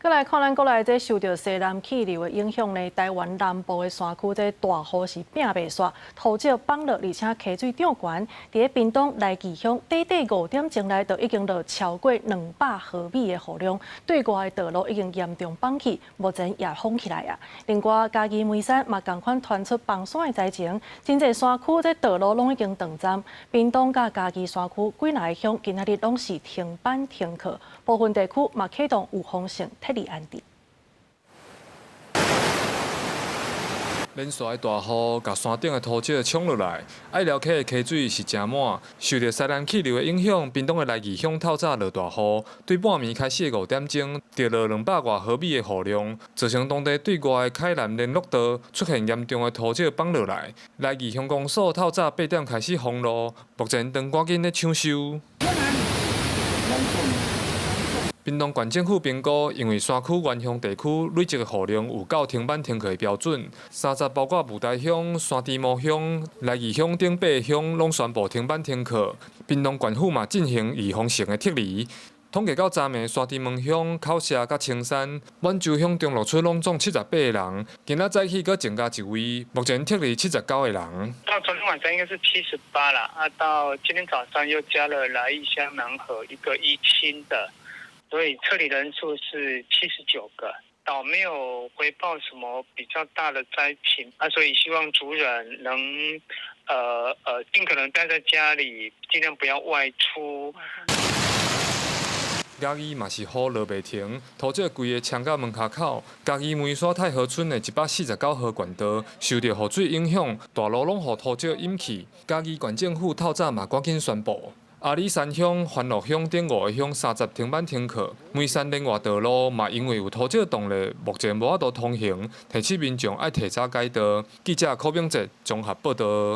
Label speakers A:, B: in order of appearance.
A: 再来看咱国内这受到西南气流的影响呢，台湾南部的山区这大雨是拼袂煞，土石崩落，而且溪水涨悬。伫屏东来义乡，短短5点钟内就已经落超过200毫米的雨量，对外的道路已经严重崩起，目前也封起来啊。另外，嘉义梅山嘛同款传出崩山的灾情，真侪山区这道路拢已经断站。屏东甲嘉义山区几内乡今仔日拢是停班停课，部分地区嘛启动有风性特例安置。
B: 连续的大雨，甲山顶的土石冲落来，爱寮溪的溪水是真满。受到西南气流的影响，屏东的来义乡透早落大雨，对半暝开始的5点钟，就落200多毫米的雨量，造成当地对外的海南联络道出现严重的土石崩落来。来义乡公所透早8点开始封路，目前当赶紧咧抢修。屏东县政府评估，因为山区原乡地区累积的雨量有到停班停课的标准，30包括武大乡、山猪毛乡、来义乡等8乡拢宣布停班停课。屏东县府嘛进行预防性的撤离。统计到昨暝，山猪毛乡、口社甲青山、满洲乡中路村拢总78个人，今仔早起阁增加1位，目前撤离79个人。
C: 到昨天晚上应该是78了到今天早上又加了来义乡南河一个一清的。所以撤离人数是79个，岛没有回报什么比较大的灾情所以希望族人能尽可能待在家里，尽量不要外出。
B: 嘉义嘛是雨落袂停，土石规个冲到门骹口。嘉义梅山太和村的149号管道受到雨水影响，大路拢予土石淹去。嘉义县政府透早嘛赶紧宣布。阿里山乡、欢乐乡等5个乡30停班停课，梅山连外道路嘛因为有土石动力，目前无法度通行，提醒民众爱提早改道。记者柯炳哲综合报道。